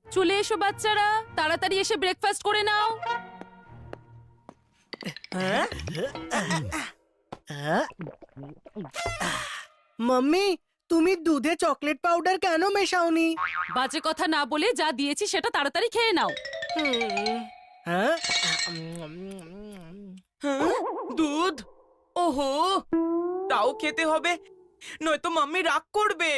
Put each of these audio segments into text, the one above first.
চলে এসো বাচ্চারা, তাড়াতাড়ি এসে ব্রেকফাস্ট করে নাও। মাম্মি, তুমি দুধে চকলেট পাউডার কেন মেশাওনি? বাজে কথা না বলে যা দিয়েছি সেটা তাড়াতাড়ি খেয়ে নাও। হ্যাঁ, দুধ? ওহো, তাও খেতে হবে, নয়তো মাম্মি রাগ করবে।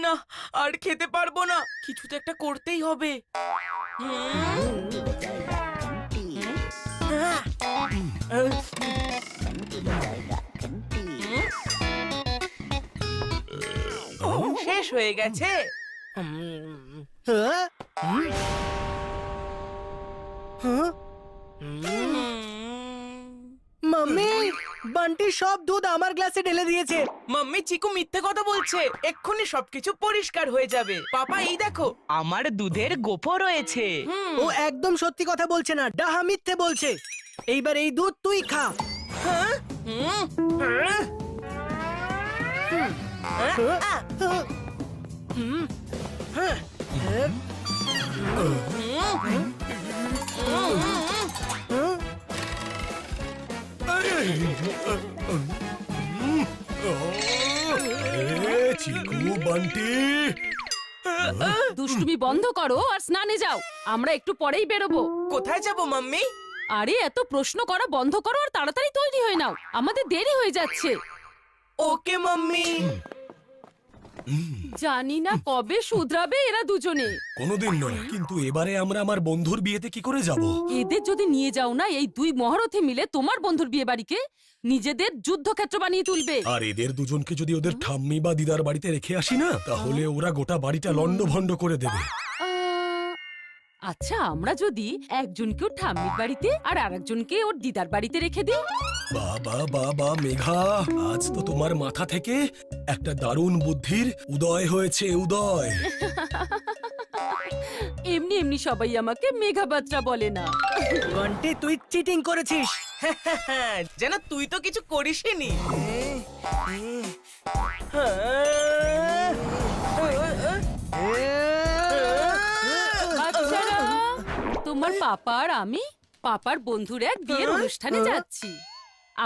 না, আর খেতে পারবো না, কিছু তো একটা করতেই হবে। শেষ হয়ে গেছে। হ্যাঁ? হ্যাঁ? মাম্মি, বান্টি সব দুধ আমার গ্লাসে ঢেলে দিয়েছে। মাম্মি, চিকু মিথ্যে কথা বলছে, এক্ষুনি সবকিছু পরিষ্কার হয়ে যাবে। পাপা, এই দেখো, আমার দুধের গোফ রয়েছে। ও একদম সত্যি কথা বলছে না, ডাহা মিথ্যে বলছে। এইবার এই দুধ তুই খা। হ্যাঁ? চিকু, বান্টি, দুষ্টুমি বন্ধ করো আর স্নানে যাও, আমরা একটু পরেই বেরোবো। কোথায় যাব মাম্মি? আরে এত প্রশ্ন করা বন্ধ করো আর তাড়াতাড়ি তৈরি হয়ে নাও, আমাদের দেরি হয়ে যাচ্ছে। ওকে মাম্মি। জানি না কবে শুধরাবে এরা দুজনে। কোনোদিন নয়, কিন্তু এবারে আমরা আমার বন্ধুর বিয়েতে কি করে যাব? এদের যদি নিয়ে যাও না, এই দুই মহারথী মিলে তোমার বন্ধুর বিয়ে বাড়িকে নিজেদের যুদ্ধক্ষেত্র বানিয়ে তুলবে। আর এদের দুজনকে যদি ওদের ঠাম্মি বা দিদার বাড়িতে রেখে আসি না, তাহলে ওরা গোটা বাড়িটা লন্ডভন্ড করে দেবে। আচ্ছা, আমরা যদি একজনকে ওর ঠাম্মির বাড়িতে আর আরেকজনকে ওর দিদার বাড়িতে রেখে দিই? বাবা বাবা মেঘা, আজ তো তোমার মাথা থেকে একটা দারুণ বুদ্ধির উদয় হয়েছে, উদয়। এমনি এমনি সবাই আমাকে মেঘা বাত্রা বলে না। বান্টি, তুই চিটিং করেছিস। যেন তুই তো কিছু করিসনি। বাচ্চারা, তোমার পাপা আর আমি পাপার বন্ধুর এক বিয়ের অনুষ্ঠানে যাচ্ছি।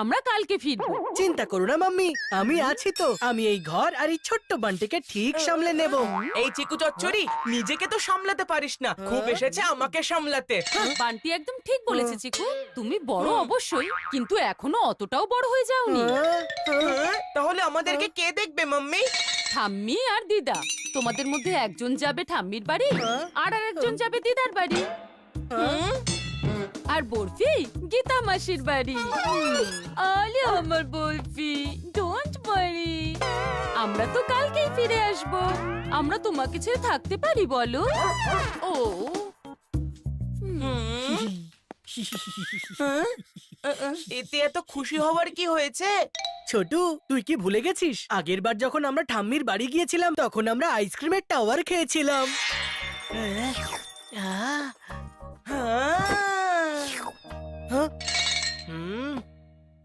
আমরা কালকে ফিরবো। চিন্তা করো না মাম্মি, আমি আছি তো। আমি এই ঘর আর এই ছোট্ট বান্টিকে ঠিক সামলে নেব। এই চিকু চচ্চড়ি, নিজেকে তো সামলাতে পারিস না, খুব এসেছে আমাকে সামলাতে। বান্টি একদম ঠিক বলেছে চিকু, তুমি বড় অবশ্যই, কিন্তু এখনো অতটাও বড় হয়ে যাওনি। তাহলে আমাদেরকে কে দেখবে মাম্মি? ঠাম্মি আর দিদা, তোমাদের মধ্যে একজন যাবে ঠাম্মির বাড়ি আর আরেকজন যাবে দিদার বাড়ি। আর বরফি গীতা মাসির বাড়ি। আলে আমার বরফি, ডোন্ট ওয়ারি, আমরা তো কালকেই ফিরে আসব। আমরা তোমাকে ছেড়ে থাকতে পারি বলো? ও এতে এত খুশি হওয়ার কি হয়েছে? ছোটু, তুই কি ভুলে গেছিস? আগের বার যখন আমরা ঠাম্মির বাড়ি গিয়েছিলাম, তখন আমরা আইসক্রিমের টাওয়ার খেয়েছিলাম।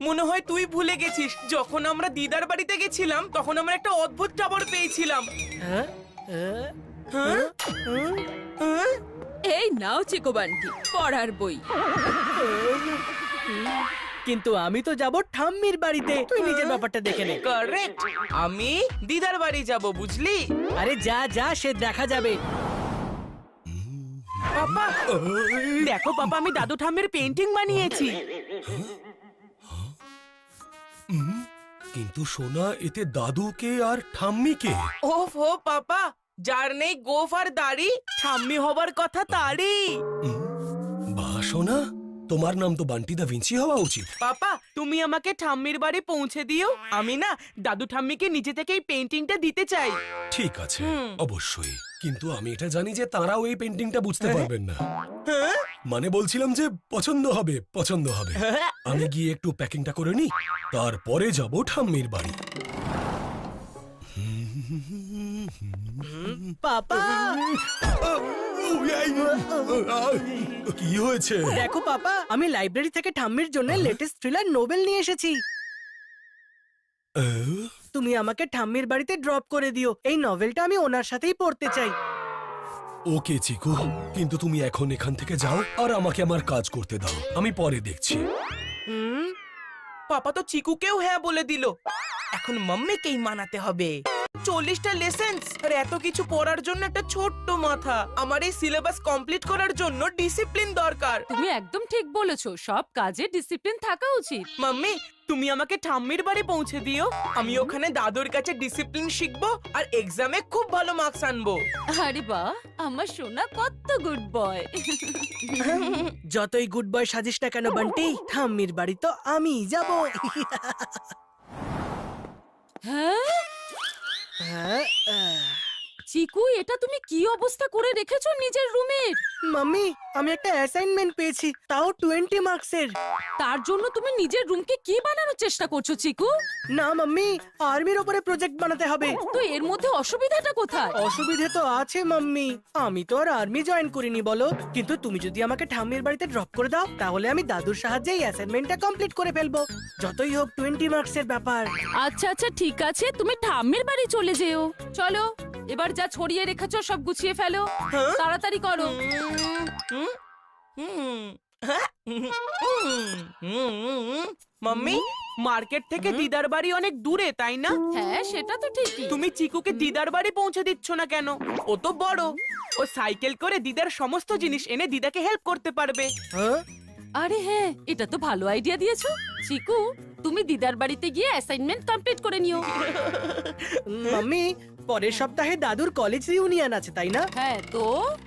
মনে হয় তুই ভুলে গেছিস, যখন আমরা দিদার বাড়িতে গেছিলাম তখন আমরা একটা অদ্ভুত টাওয়ার পেয়েছিলাম। এই নাও চিকু বান্টি, পড়ার বই। কিন্তু আমি তো যাব ঠাম্মির বাড়িতে, তুই নিজের ব্যাপারটা দেখে নে। কারেক্ট, আমি দিদার বাড়ি যাব, বুঝলি? আরে যা যা, সে দেখা যাবে। পাপা দেখো, পাপা আমি দাদু ঠাম্মির পেন্টিং বানিয়েছি। কিন্তু সোনা, এতে দাদুকে আর ঠাম্মিকে। ওফ ও পাপা, যার নেই গোফ আর দাড়ি, ঠাম্মি হবার কথা তারই। বাহ সোনা, তোমার নাম তো বান্টি দা ভিঞ্চি হওয়া উচিত। পাপা, তুমি আমাকে ঠাম্মির বাড়ি পৌঁছে দিও, আমি না দাদু ঠাম্মিকে নিজে থেকে এই পেন্টিংটা দিতে চাই। ঠিক আছে, অবশ্যই, কিন্তু আমি এটা জানি যে তারাও এই পেন্টিংটা বুঝতে পারবেন না। মানে বলছিলাম যে পছন্দ হবে, পছন্দ হবে। আমি গিয়ে একটু প্যাকিংটা করে নি, তারপরে যাব ঠাম্মির বাড়ি। পাপা, কি হয়েছে? দেখো পাপা, আমি লাইব্রেরি থেকে ঠাম্মির জন্য লেটেস্ট থ্রিলার নোবেল নিয়ে এসেছি। তুমি আমাকে ঠাম্মির বাড়িতে ড্রপ করে দিও, এই নভেলটা আমি ওনার সাথেই পড়তে চাই। ওকে চিকু, কিন্তু তুমি এখন এখান থেকে যাও আর আমাকে আমার কাজ করতে দাও, আমি পরে দেখছি। হুম, পাপা তো চিকুকেও হ্যাঁ বলে দিল, এখন মাম্মিকেই মানাতে হবে। 40টা লেসেন্স আর এত কিছু পড়ার জন্য একটা ছোট্ট মাথা। আমার এই সিলেবাস কমপ্লিট করার জন্য ডিসিপ্লিন দরকার। তুমি একদম ঠিক বলেছো, সব কাজে ডিসিপ্লিন থাকা উচিত। মাম্মি, তুমি আমাকে ঠাম্মির বাড়ি পৌঁছে দিও, আমি ওখানে দাদুর কাছে ডিসিপ্লিন শিখবো আর এক্সামে খুব ভালো মার্কস আনবো। আরে বাহ, আমার সোনা কত গুড বয়। যতই গুড বয় সাজিস না কেন বান্টি, ঠাম্মির বাড়ি তো আমিই যাব। হ্যাঁ হ্যাঁ, চিকু, এটা তুমি কি অবস্থা করে রেখেছো নিজের রুমের? মাম্মি, আমি একটা অ্যাসাইনমেন্ট পেয়েছি, তাও 20 মার্কসের। তার জন্য তুমি নিজের রুমকে কি বানানোর চেষ্টা করছো চিকু? না মাম্মি, আর্মির উপরে প্রজেক্ট বানাতে হবে। তো এর মধ্যে অসুবিধাটা কোথায়? অসুবিধে তো আছে মাম্মি, আমি তো আর আর্মি জয়েন করিনি বলো। কিন্তু তুমি যদি আমাকে ঠাম্মির বাড়িতে ড্রপ করে দাও, তাহলে আমি দাদুর সাহায্যে এই অ্যাসাইনমেন্টটা কমপ্লিট করে ফেলবো। যতই হোক 20 মার্কসের ব্যাপার। আচ্ছা আচ্ছা ঠিক আছে, তুমি ঠাম্মির বাড়ি চলে যেও। চলো, এবার যা ছড়িয়ে রেখেছো সব গুছিয়ে ফেলো, হ্যাঁ? তাড়াতাড়ি করো। মাম্মি, মার্কেট থেকে দিদার বাড়ি অনেক দূরে, তাই না? হ্যাঁ সেটা তো ঠিকই। তুমি চিকুকে দিদার বাড়ি পৌঁছে দিচ্ছ না কেন? ও তো বড়, ও সাইকেল করে দিদার সমস্ত জিনিস এনে দিদাকে হেল্প করতে পারবে। হ্যাঁ, আরে হ্যাঁ, এটা তো ভালো আইডিয়া দিয়েছো। চিকু, তুমি দিদার বাড়িতে গিয়ে অ্যাসাইনমেন্ট কমপ্লিট করে নিও। মাম্মি, পরের সপ্তাহে দাদুর কলেজ রিউনিয়ন আছে তাই না? হ্যাঁ তো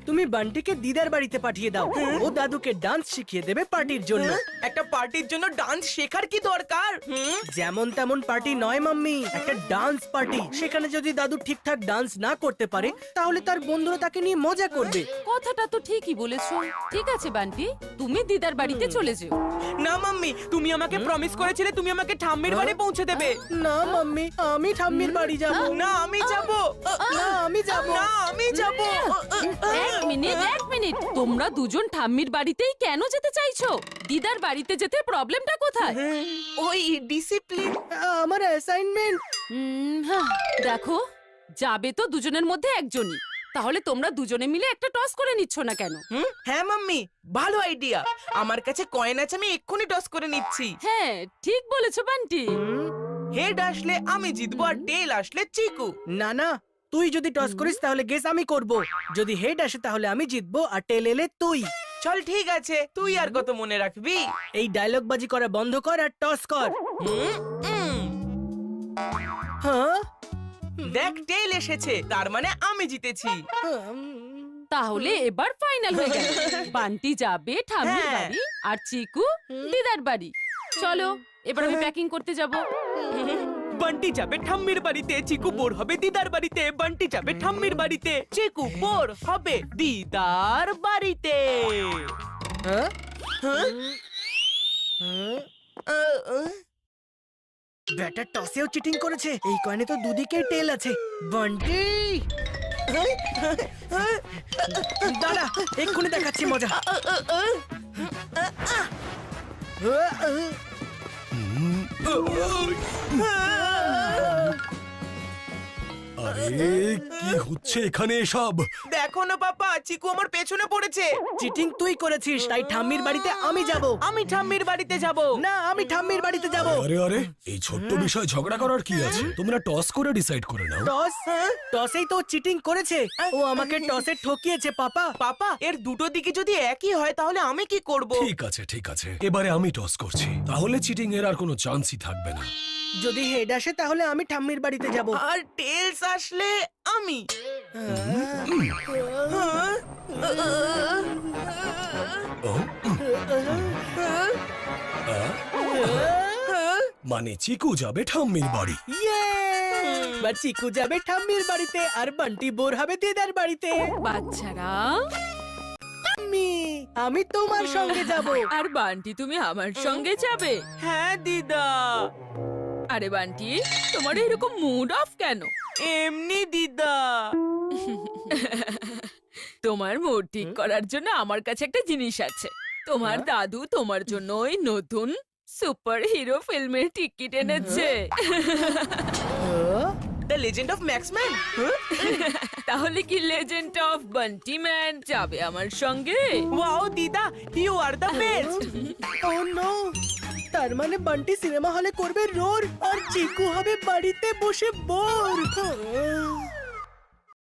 তুমি বান্টিকে দিদার বাড়িতে পাঠিয়ে দাও, ও দাদুকে ডান্স শিখিয়ে দেবে পার্টির জন্য। একটা পার্টির জন্য ডান্স শেখার কি দরকার? যেমন তেমন পার্টি নয় মাম্মি, একটা ডান্স পার্টি। সেখানে যদি দাদু ঠিকঠাক ডান্স না করতে পারে, তাহলে তার বন্ধুরা তাকে নিয়ে মজা করবে। কথাটা তো ঠিকই বলেছো। ঠিক আছে বান্টি, তুমি দিদার বাড়িতে চলে যেও। না মাম্মি, তুমি আমাকে প্রমিস করেছিলে তুমি আমাকে ঠাম্মির বাড়ি পৌঁছে দেবে। না মাম্মি, আমি ঠাম্মির বাড়ি যাব। না আমি যাব। না আমি যাব। না আমি যাব। এক মিনিট, তোমরা দুজন ঠাম্মির বাড়িতেই কেন যেতে চাইছো? দিদার বাড়িতে যেতে প্রবলেমটা কোথায়? ওই ডিসিপ্লিন। আমার অ্যাসাইনমেন্ট। হ্যাঁ, দেখো, যাবে তো দুজনের মধ্যে একজনই, তাহলে তোমরা দুজনে মিলে একটা টস করে নিচ্ছ না কেন? হ্যাঁ মাম্মি, ভালো আইডিয়া। আমার কাছে কয়েন আছে, আমি এক্ষুনি টস করে নিচ্ছি। হ্যাঁ ঠিক বলেছো বান্টি। হেড আসলে আমি জিতবো আর টেল আসলে চিকু। না না, তুই যদি টস করিস তাহলে গেস আমি করব। যদি হেড আসে তাহলে আমি জিতবো আর টেল এলে তুই। চল ঠিক আছে, তুই আর কত মনে রাখবি। এই ডায়লগ বাজি করা বন্ধ কর আর টস কর। হ্যাঁ, দেখ টেল এসেছে, তার মানে আমি জিতেছি। তাহলে এবার ফাইনাল হয়ে গেল, বান্টি যাবে ঠাম্মির হ্যাঁ। বাড়ি আর চিকু দিদার বাড়ি। চলো, এবার আমি প্যাকিং করতে যাব। বান্টি যাবে ঠাম্মির বাড়িতে, চিকু বোর হবে দিদার বাড়িতে। বান্টি যাবে ঠাম্মির বাড়িতে, চিকু বোর হবে দিদার বাড়িতে। হ্যাঁ? হ্যাঁ? হ্যাঁ? ব্যাটার টসেও চিটিং করেছে। এই কয়েনে তো দুদিকেই টেল আছে। বন্টি, দাঁড়া, এক্ষুনি দেখাচ্ছি মজা। আরে কি হচ্ছে এখানে এসব? দেখো না পাপা, চিকু আমার পেছনে পড়েছে। চিটিং তুই করেছিস, তাই ঠাম্মির বাড়িতে আমি যাব। আমি ঠাম্মির বাড়িতে যাব। না, আমি ঠাম্মির বাড়িতে যাব। আরে আরে, এই ছোট্ট বিষয় ঝগড়া করার কি আছে? তোমরা টস করে ডিসাইড করে নাও। টস? টসেই তো চিটিং করেছে। ও আমাকে টসে ঠকিয়েছে পাপা। পাপা, এর দুটো দিকে যদি একই হয় তাহলে আমি কি করব? ঠিক আছে ঠিক আছে, এবারে আমি টস করছি, তাহলে চিটিং এর আর কোনো চান্সই থাকবে না। যদি হেড আসে তাহলে আমি ঠাম্মির বাড়িতে যাব। আর টেলস আসলে আমি। মানে চিকু যাবে ঠাম্মির বাড়ি। এবার চিকু যাবে ঠাম্মির বাড়িতে আর বান্টি বোর হবে দিদার বাড়িতে। বাচ্চারা, আমি তোমার সঙ্গে যাব। আর বান্টি তুমি আমার সঙ্গে যাবে? হ্যাঁ দিদা। আরে বান্টি, তোমার এরকম মুড অফ কেন? এমনি দিদা। তোমার মুড ঠিক করার জন্য আমার কাছে একটা জিনিস আছে। তোমার দাদু তোমার জন্য ওই নতুন সুপার হিরো ফিল্মের টিকিট এনেছে। The legend of Maxman. তাহলে কি লেজেন্ড অফ বান্টি ম্যান যাবে আমার সঙ্গে? ওয়াও দিদা, you are the best. Oh no, তার মানে বান্টি সিনেমা হলে করবে রোর আর চিকু হবে বাড়িতে বসে বোর।